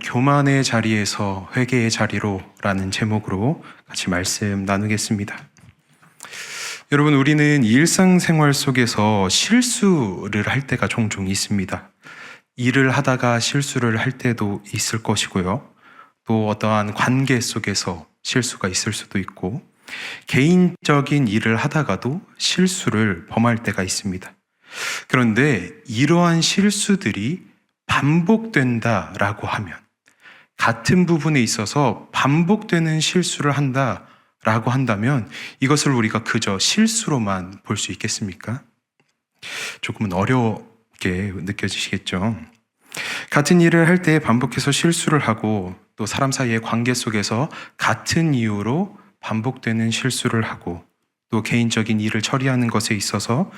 교만의 자리에서 회개의 자리로 라는 제목으로 같이 말씀 나누겠습니다. 여러분, 우리는 일상생활 속에서 실수를 할 때가 종종 있습니다. 일을 하다가 실수를 할 때도 있을 것이고요. 또 어떠한 관계 속에서 실수가 있을 수도 있고, 개인적인 일을 하다가도 실수를 범할 때가 있습니다. 그런데 이러한 실수들이 반복된다라고 하면, 같은 부분에 있어서 반복되는 실수를 한다라고 한다면 이것을 우리가 그저 실수로만 볼 수 있겠습니까? 조금은 어렵게 느껴지시겠죠? 같은 일을 할 때 반복해서 실수를 하고, 또 사람 사이의 관계 속에서 같은 이유로 반복되는 실수를 하고, 또 개인적인 일을 처리하는 것에 있어서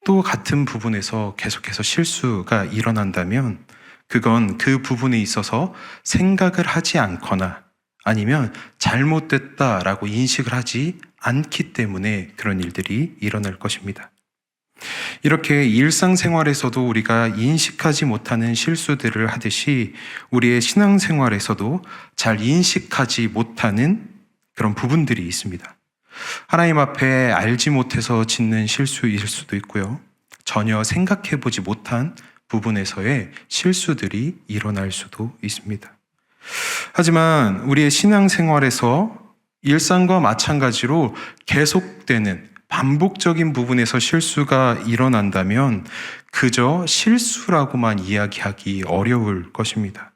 또 같은 부분에서 계속해서 실수가 일어난다면 그건 그 부분에 있어서 생각을 하지 않거나 아니면 잘못됐다라고 인식을 하지 않기 때문에 그런 일들이 일어날 것입니다. 이렇게 일상생활에서도 우리가 인식하지 못하는 실수들을 하듯이 우리의 신앙생활에서도 잘 인식하지 못하는 그런 부분들이 있습니다. 하나님 앞에 알지 못해서 짓는 실수일 수도 있고요. 전혀 생각해보지 못한 부분에서의 실수들이 일어날 수도 있습니다. 하지만 우리의 신앙생활에서 일상과 마찬가지로 계속되는 반복적인 부분에서 실수가 일어난다면 그저 실수라고만 이야기하기 어려울 것입니다.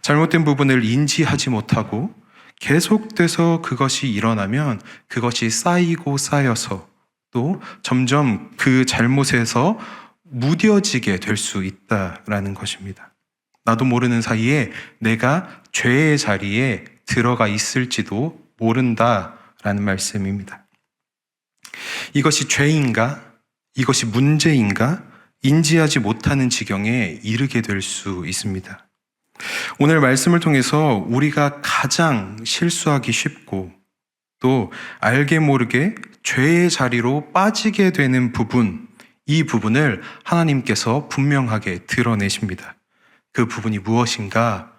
잘못된 부분을 인지하지 못하고 계속돼서 그것이 일어나면 그것이 쌓이고 쌓여서 또 점점 그 잘못에서 무뎌지게 될 수 있다라는 것입니다. 나도 모르는 사이에 내가 죄의 자리에 들어가 있을지도 모른다라는 말씀입니다. 이것이 죄인가? 이것이 문제인가? 인지하지 못하는 지경에 이르게 될 수 있습니다. 오늘 말씀을 통해서 우리가 가장 실수하기 쉽고 또 알게 모르게 죄의 자리로 빠지게 되는 부분, 이 부분을 하나님께서 분명하게 드러내십니다. 그 부분이 무엇인가?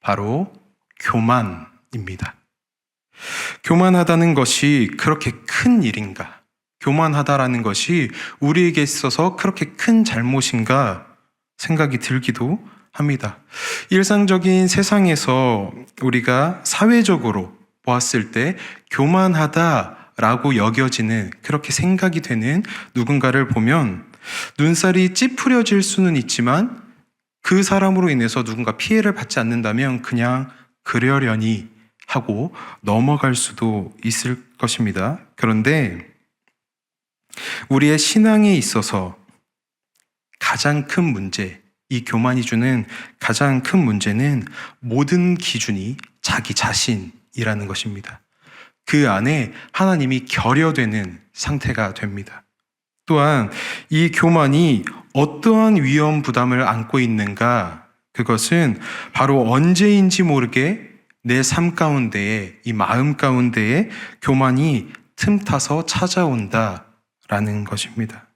바로 교만입니다. 교만하다는 것이 그렇게 큰 일인가? 교만하다라는 것이 우리에게 있어서 그렇게 큰 잘못인가 생각이 들기도 합니다. 일상적인 세상에서 우리가 사회적으로 보았을 때 교만하다라고 여겨지는, 그렇게 생각이 되는 누군가를 보면 눈살이 찌푸려질 수는 있지만 그 사람으로 인해서 누군가 피해를 받지 않는다면 그냥 그러려니 하고 넘어갈 수도 있을 것입니다. 그런데 우리의 신앙에 있어서 가장 큰 문제, 이 교만이 주는 가장 큰 문제는 모든 기준이 자기 자신이라는 것입니다. 그 안에 하나님이 결여되는 상태가 됩니다. 또한 이 교만이 어떠한 위험 부담을 안고 있는가? 그것은 바로 언제인지 모르게 내 삶 가운데에, 이 마음 가운데에 교만이 틈타서 찾아온다라는 것입니다.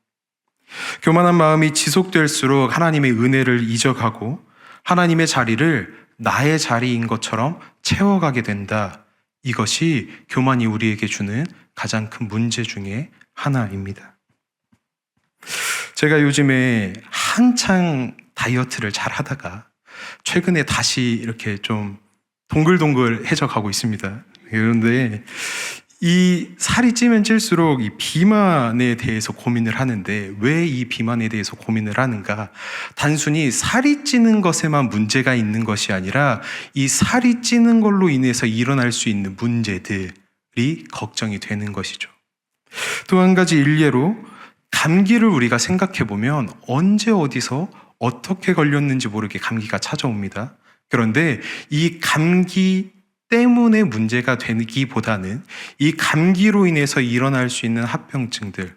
교만한 마음이 지속될수록 하나님의 은혜를 잊어가고 하나님의 자리를 나의 자리인 것처럼 채워가게 된다. 이것이 교만이 우리에게 주는 가장 큰 문제 중에 하나입니다. 제가 요즘에 한창 다이어트를 잘 하다가 최근에 다시 이렇게 좀 동글동글해져 가고 있습니다. 그런데 이 살이 찌면 찔수록 이 비만에 대해서 고민을 하는데, 왜 이 비만에 대해서 고민을 하는가? 단순히 살이 찌는 것에만 문제가 있는 것이 아니라 이 살이 찌는 걸로 인해서 일어날 수 있는 문제들이 걱정이 되는 것이죠. 또 한 가지 일례로 감기를 우리가 생각해 보면 언제 어디서 어떻게 걸렸는지 모르게 감기가 찾아옵니다. 그런데 이 감기 때문에 문제가 되기보다는 이 감기로 인해서 일어날 수 있는 합병증들,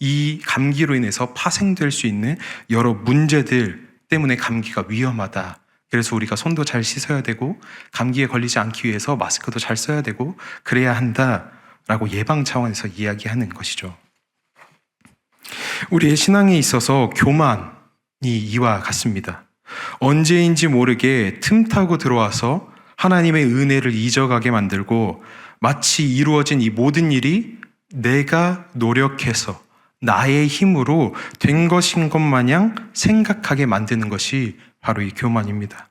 이 감기로 인해서 파생될 수 있는 여러 문제들 때문에 감기가 위험하다. 그래서 우리가 손도 잘 씻어야 되고 감기에 걸리지 않기 위해서 마스크도 잘 써야 되고 그래야 한다라고 예방 차원에서 이야기하는 것이죠. 우리의 신앙에 있어서 교만이 이와 같습니다. 언제인지 모르게 틈타고 들어와서 하나님의 은혜를 잊어가게 만들고 마치 이루어진 이 모든 일이 내가 노력해서 나의 힘으로 된 것인 것 마냥 생각하게 만드는 것이 바로 이 교만입니다.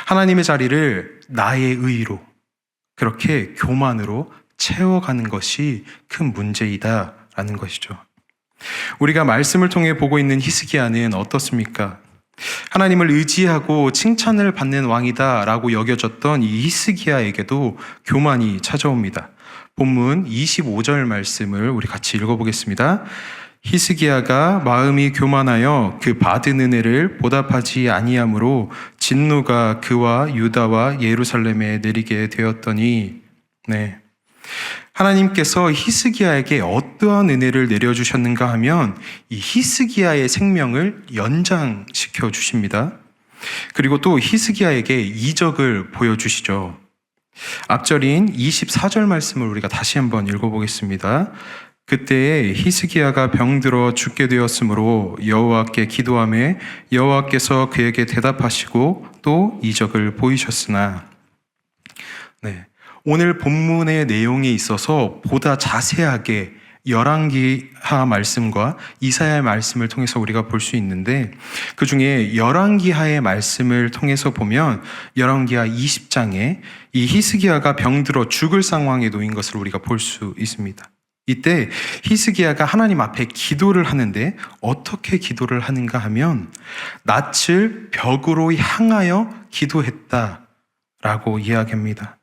하나님의 자리를 나의 의로, 그렇게 교만으로 채워가는 것이 큰 문제이다라는 것이죠. 우리가 말씀을 통해 보고 있는 히스기야는 어떻습니까? 하나님을 의지하고 칭찬을 받는 왕이다라고 여겨졌던 이 히스기야에게도 교만이 찾아옵니다. 본문 25절 말씀을 우리 같이 읽어보겠습니다. 히스기야가 마음이 교만하여 그 받은 은혜를 보답하지 아니함으로 진노가 그와 유다와 예루살렘에 내리게 되었더니, 네. 하나님께서 히스기야에게 어떠한 은혜를 내려주셨는가 하면 이 히스기야의 생명을 연장시켜 주십니다. 그리고 또 히스기야에게 이적을 보여주시죠. 앞절인 24절 말씀을 우리가 다시 한번 읽어보겠습니다. 그때에 히스기야가 병들어 죽게 되었으므로 여호와께 기도하매 여호와께서 그에게 대답하시고 또 이적을 보이셨으나, 네. 오늘 본문의 내용에 있어서 보다 자세하게 열왕기하 말씀과 이사야의 말씀을 통해서 우리가 볼 수 있는데, 그 중에 열왕기하의 말씀을 통해서 보면 열왕기하 20장에 이 히스기야가 병들어 죽을 상황에 놓인 것을 우리가 볼 수 있습니다. 이때 히스기야가 하나님 앞에 기도를 하는데 어떻게 기도를 하는가 하면 낯을 벽으로 향하여 기도했다라고 이야기합니다.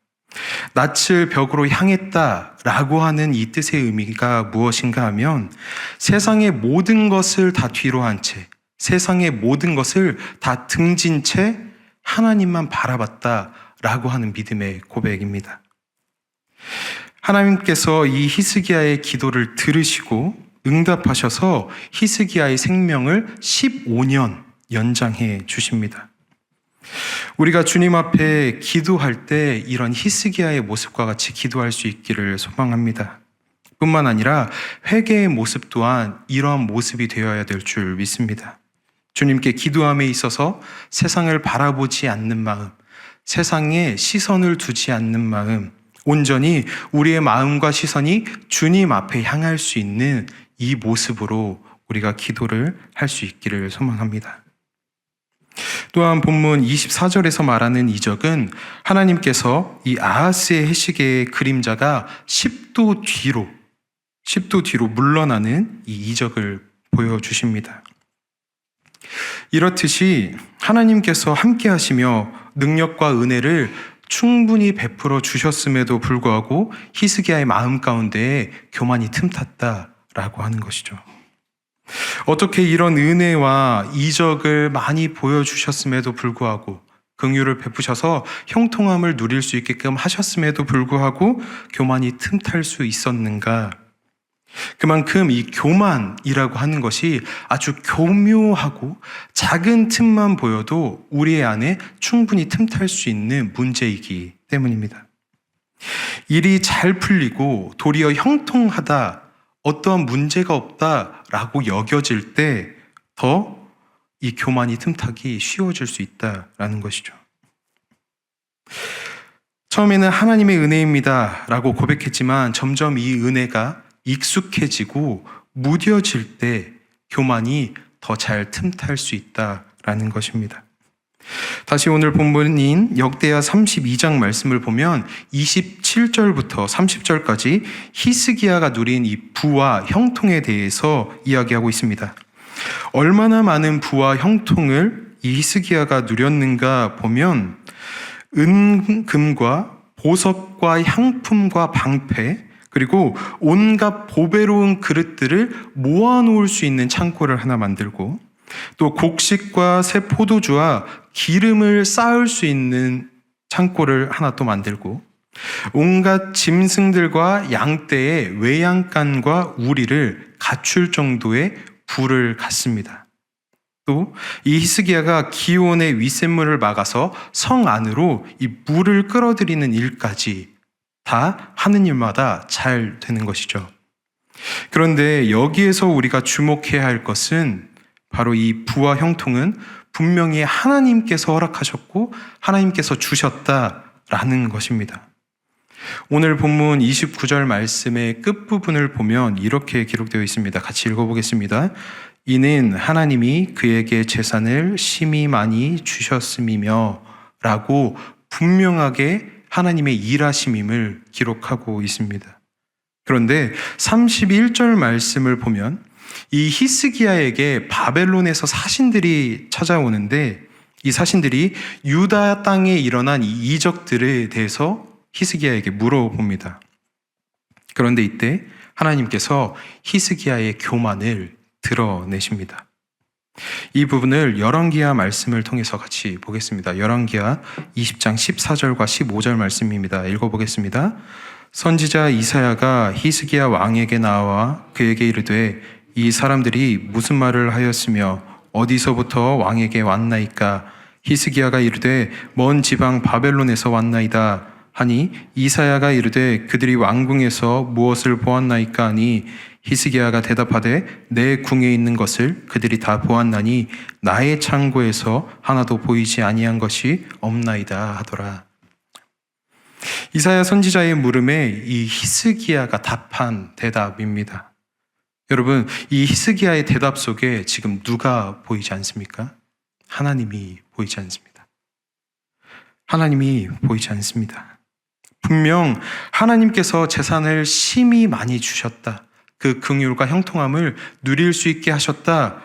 낯을 벽으로 향했다라고 하는 이 뜻의 의미가 무엇인가 하면 세상의 모든 것을 다 뒤로 한 채, 세상의 모든 것을 다 등진 채 하나님만 바라봤다라고 하는 믿음의 고백입니다. 하나님께서 이 히스기야의 기도를 들으시고 응답하셔서 히스기야의 생명을 15년 연장해 주십니다. 우리가 주님 앞에 기도할 때 이런 히스기야의 모습과 같이 기도할 수 있기를 소망합니다. 뿐만 아니라 회개의 모습 또한 이러한 모습이 되어야 될 줄 믿습니다. 주님께 기도함에 있어서 세상을 바라보지 않는 마음, 세상에 시선을 두지 않는 마음, 온전히 우리의 마음과 시선이 주님 앞에 향할 수 있는 이 모습으로 우리가 기도를 할 수 있기를 소망합니다. 또한 본문 24절에서 말하는 이적은 하나님께서 이 아하스의 해시계의 그림자가 10도 뒤로 물러나는 이 이적을 보여주십니다. 이렇듯이 하나님께서 함께 하시며 능력과 은혜를 충분히 베풀어 주셨음에도 불구하고 히스기야의 마음 가운데에 교만이 틈탔다라고 하는 것이죠. 어떻게 이런 은혜와 이적을 많이 보여주셨음에도 불구하고 긍휼을 베푸셔서 형통함을 누릴 수 있게끔 하셨음에도 불구하고 교만이 틈탈 수 있었는가? 그만큼 이 교만이라고 하는 것이 아주 교묘하고 작은 틈만 보여도 우리 안에 충분히 틈탈 수 있는 문제이기 때문입니다. 일이 잘 풀리고 도리어 형통하다, 어떠한 문제가 없다라고 여겨질 때 더 이 교만이 틈타기 쉬워질 수 있다라는 것이죠. 처음에는 하나님의 은혜입니다 라고 고백했지만 점점 이 은혜가 익숙해지고 무뎌질 때 교만이 더 잘 틈탈 수 있다라는 것입니다. 다시 오늘 본문인 역대하 32장 말씀을 보면 27절부터 30절까지 히스기야가 누린 이 부와 형통에 대해서 이야기하고 있습니다. 얼마나 많은 부와 형통을 이 히스기야가 누렸는가 보면 은금과 보석과 향품과 방패, 그리고 온갖 보배로운 그릇들을 모아놓을 수 있는 창고를 하나 만들고, 또 곡식과 새 포도주와 기름을 쌓을 수 있는 창고를 하나 또 만들고, 온갖 짐승들과 양떼의 외양간과 우리를 갖출 정도의 부를 갖습니다. 또 이 히스기야가 기온의 윗샘물을 막아서 성 안으로 이 물을 끌어들이는 일까지 다 하는 일마다 잘 되는 것이죠. 그런데 여기에서 우리가 주목해야 할 것은 바로 이 부와 형통은 분명히 하나님께서 허락하셨고 하나님께서 주셨다라는 것입니다. 오늘 본문 29절 말씀의 끝부분을 보면 이렇게 기록되어 있습니다. 같이 읽어보겠습니다. 이는 하나님이 그에게 재산을 심히 많이 주셨음이며 라고 분명하게 하나님의 일하심임을 기록하고 있습니다. 그런데 31절 말씀을 보면 이 히스기야에게 바벨론에서 사신들이 찾아오는데 이 사신들이 유다 땅에 일어난 이 이적들에 대해서 히스기야에게 물어봅니다. 그런데 이때 하나님께서 히스기야의 교만을 드러내십니다. 이 부분을 열왕기하 말씀을 통해서 같이 보겠습니다. 열왕기하 20장 14절과 15절 말씀입니다. 읽어보겠습니다. 선지자 이사야가 히스기야 왕에게 나와 그에게 이르되 이 사람들이 무슨 말을 하였으며 어디서부터 왕에게 왔나이까? 히스기야가 이르되 먼 지방 바벨론에서 왔나이다 하니 이사야가 이르되 그들이 왕궁에서 무엇을 보았나이까 하니 히스기야가 대답하되 내 궁에 있는 것을 그들이 다 보았나니 나의 창고에서 하나도 보이지 아니한 것이 없나이다 하더라. 이사야 선지자의 물음에 이 히스기야가 답한 대답입니다. 여러분, 이 히스기야의 대답 속에 지금 누가 보이지 않습니까? 하나님이 보이지 않습니다. 하나님이 보이지 않습니다. 분명 하나님께서 재산을 심히 많이 주셨다. 그 긍휼과 형통함을 누릴 수 있게 하셨다라고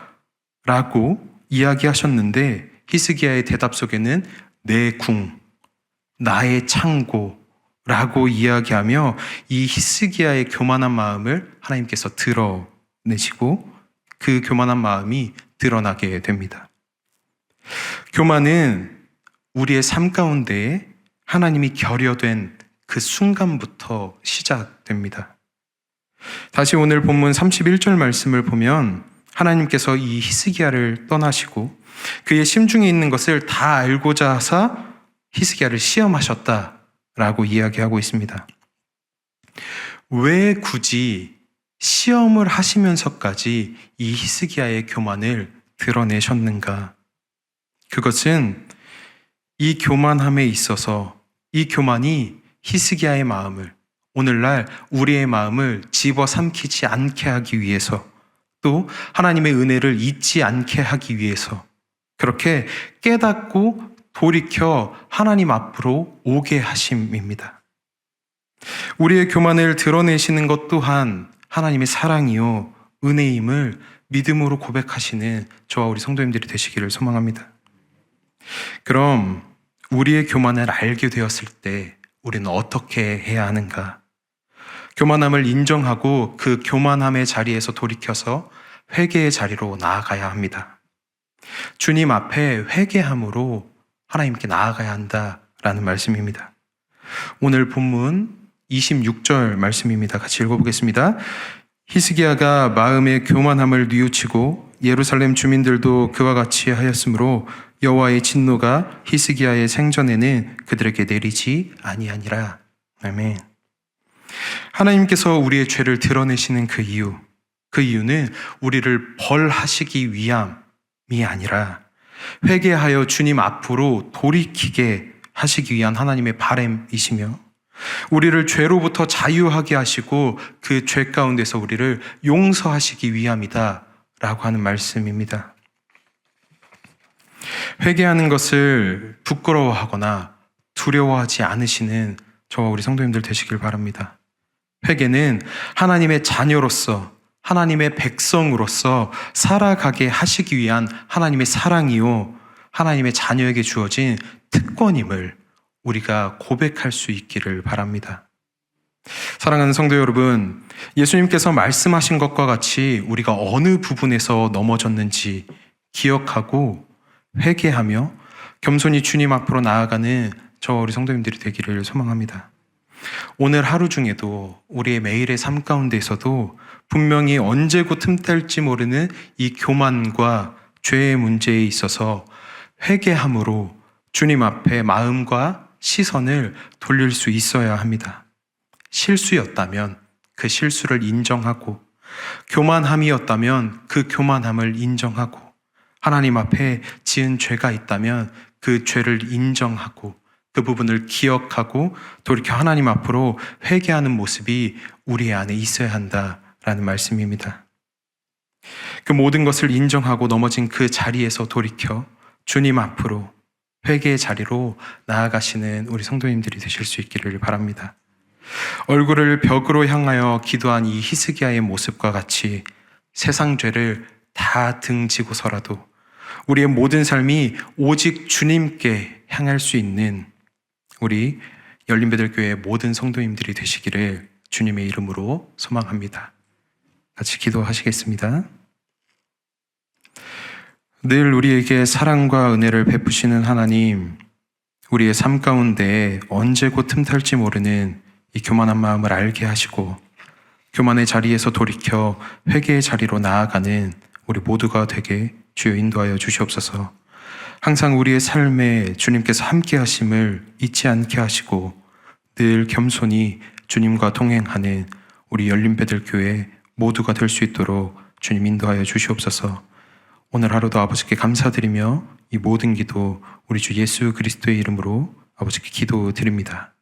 이야기하셨는데 히스기야의 대답 속에는 내 궁, 나의 창고라고 이야기하며 이 히스기야의 교만한 마음을 하나님께서 드러내시고 그 교만한 마음이 드러나게 됩니다. 교만은 우리의 삶 가운데에 하나님이 결여된 그 순간부터 시작됩니다. 다시 오늘 본문 31절 말씀을 보면 하나님께서 이 히스기야를 떠나시고 그의 심중에 있는 것을 다 알고자 하사 히스기야를 시험하셨다라고 이야기하고 있습니다. 왜 굳이 시험을 하시면서까지 이 히스기야의 교만을 드러내셨는가? 그것은 이 교만함에 있어서 이 교만이 히스기야의 마음을 오늘날 우리의 마음을 집어삼키지 않게 하기 위해서 또 하나님의 은혜를 잊지 않게 하기 위해서 그렇게 깨닫고 돌이켜 하나님 앞으로 오게 하심입니다. 우리의 교만을 드러내시는 것 또한 하나님의 사랑이요 은혜임을 믿음으로 고백하시는 저와 우리 성도님들이 되시기를 소망합니다. 그럼 우리의 교만을 알게 되었을 때 우리는 어떻게 해야 하는가? 교만함을 인정하고 그 교만함의 자리에서 돌이켜서 회개의 자리로 나아가야 합니다. 주님 앞에 회개함으로 하나님께 나아가야 한다라는 말씀입니다. 오늘 본문 26절 말씀입니다. 같이 읽어보겠습니다. 히스기야가 마음의 교만함을 뉘우치고 예루살렘 주민들도 그와 같이 하였으므로 여호와의 진노가 히스기야의 생전에는 그들에게 내리지 아니하니라. 아멘. 하나님께서 우리의 죄를 드러내시는 그 이유는 우리를 벌하시기 위함이 아니라 회개하여 주님 앞으로 돌이키게 하시기 위한 하나님의 바람이시며 우리를 죄로부터 자유하게 하시고 그 죄 가운데서 우리를 용서하시기 위함이다 라고 하는 말씀입니다. 회개하는 것을 부끄러워하거나 두려워하지 않으시는 저와 우리 성도님들 되시길 바랍니다. 회개는 하나님의 자녀로서 하나님의 백성으로서 살아가게 하시기 위한 하나님의 사랑이요 하나님의 자녀에게 주어진 특권임을 우리가 고백할 수 있기를 바랍니다. 사랑하는 성도 여러분, 예수님께서 말씀하신 것과 같이 우리가 어느 부분에서 넘어졌는지 기억하고 회개하며 겸손히 주님 앞으로 나아가는 저와 우리 성도님들이 되기를 소망합니다. 오늘 하루 중에도 우리의 매일의 삶 가운데에서도 분명히 언제고 틈탈지 모르는 이 교만과 죄의 문제에 있어서 회개함으로 주님 앞에 마음과 시선을 돌릴 수 있어야 합니다. 실수였다면 그 실수를 인정하고 교만함이었다면 그 교만함을 인정하고 하나님 앞에 지은 죄가 있다면 그 죄를 인정하고 그 부분을 기억하고 돌이켜 하나님 앞으로 회개하는 모습이 우리 안에 있어야 한다라는 말씀입니다. 그 모든 것을 인정하고 넘어진 그 자리에서 돌이켜 주님 앞으로 회개의 자리로 나아가시는 우리 성도님들이 되실 수 있기를 바랍니다. 얼굴을 벽으로 향하여 기도한 이 히스기야의 모습과 같이 세상 죄를 다 등지고서라도 우리의 모든 삶이 오직 주님께 향할 수 있는 우리 열린배들교회 모든 성도님들이 되시기를 주님의 이름으로 소망합니다. 같이 기도하시겠습니다. 늘 우리에게 사랑과 은혜를 베푸시는 하나님, 우리의 삶 가운데 언제 곧 틈탈지 모르는 이 교만한 마음을 알게 하시고 교만의 자리에서 돌이켜 회개의 자리로 나아가는 우리 모두가 되게 주여 인도하여 주시옵소서. 항상 우리의 삶에 주님께서 함께 하심을 잊지 않게 하시고 늘 겸손히 주님과 동행하는 우리 열린배들교회 모두가 될 수 있도록 주님 인도하여 주시옵소서. 오늘 하루도 아버지께 감사드리며 이 모든 기도 우리 주 예수 그리스도의 이름으로 아버지께 기도드립니다.